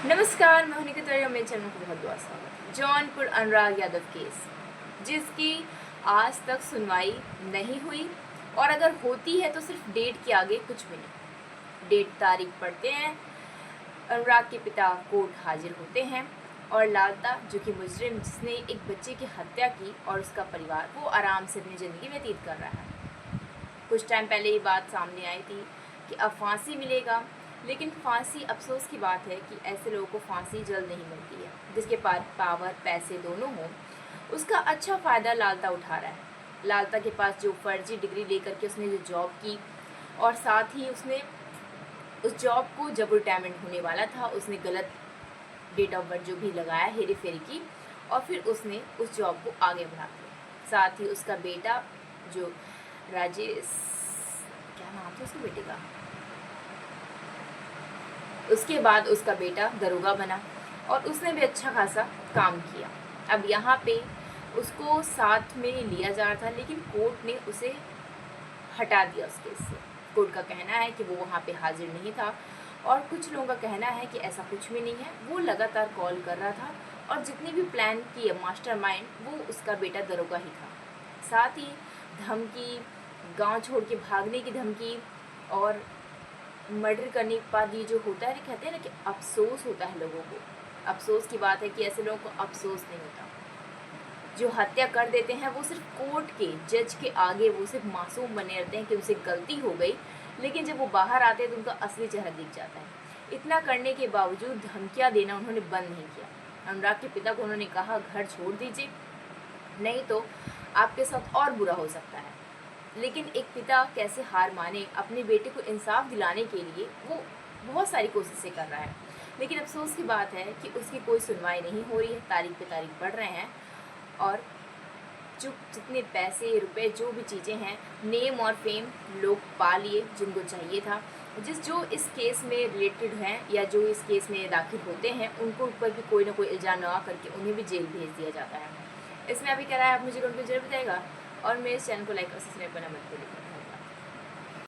नमस्कार, मैं हूं निकिता और मेरे चैनल को बहुत बहुत स्वागत। जौनपुर अनुराग यादव केस जिसकी आज तक सुनवाई नहीं हुई और अगर होती है तो सिर्फ डेट के आगे कुछ भी नहीं। डेट तारीख पढ़ते हैं, अनुराग के पिता कोर्ट हाजिर होते हैं और लालता जो कि मुजरिम जिसने एक बच्चे की हत्या की और उसका परिवार वो आराम से अपनी ज़िंदगी व्यतीत कर रहा है। कुछ टाइम पहले ये बात सामने आई थी कि अब फांसी मिलेगा, लेकिन फांसी अफसोस की बात है कि ऐसे लोगों को फांसी जल्द नहीं मिलती है। जिसके पास पावर पैसे दोनों हों उसका अच्छा फ़ायदा लालता उठा रहा है। लालता के पास जो फर्जी डिग्री लेकर के उसने जो जॉब की और साथ ही उसने उस जॉब को जब रिटायरमेंट होने वाला था उसने गलत डेट ऑफ बर्थ जो भी लगाया हेरी फेरी की और फिर उसने उस जॉब को आगे बढ़ा दिया। साथ ही उसका बेटा जो राजेश, क्या नाम था उसके बेटे का, उसके बाद उसका बेटा दरोगा बना और उसने भी अच्छा खासा काम किया। अब यहाँ पे उसको साथ में लिया जा रहा था लेकिन कोर्ट ने उसे हटा दिया उस केस से। कोर्ट का कहना है कि वो वहाँ पे हाजिर नहीं था और कुछ लोगों का कहना है कि ऐसा कुछ भी नहीं है, वो लगातार कॉल कर रहा था और जितने भी प्लान किए मास्टरमाइंड वो उसका बेटा दरोगा ही था। साथ ही धमकी, गांव छोड़ के भागने की धमकी और मर्डर करने के बाद ये जो होता है, कहते हैं ना कि अफसोस होता है लोगों को। अफसोस की बात है कि ऐसे लोगों को अफसोस नहीं होता। जो हत्या कर देते हैं वो सिर्फ कोर्ट के जज के आगे वो सिर्फ मासूम बने रहते हैं कि उनसे गलती हो गई, लेकिन जब वो बाहर आते हैं तो उनका असली चेहरा दिख जाता है। इतना करने के बावजूद धमकियाँ देना उन्होंने बंद नहीं किया। अनुराग के पिता को उन्होंने कहा घर छोड़ दीजिए, नहीं तो आपके साथ और बुरा हो सकता है। लेकिन एक पिता कैसे हार माने, अपने बेटे को इंसाफ दिलाने के लिए वो बहुत सारी कोशिशें कर रहा है, लेकिन अफसोस की बात है कि उसकी कोई सुनवाई नहीं हो रही है। तारीख पे तारीख बढ़ रहे हैं और जो जितने पैसे रुपए जो भी चीज़ें हैं, नेम और फेम लोग पा लिए जिनको चाहिए था। जो इस केस में रिलेटेड हैं या जो इस केस में दाखिल होते हैं उनको ऊपर भी कोई ना कोई इल्ज़ाम लगा करके उन्हें भी जेल भेज दिया जाता है। इसमें अभी क्या राय है आप मुझे कमेंट में जरूर बताइएगा और मेरे चैनल को लाइक और सब्सक्राइब करना मत भूलिएगा।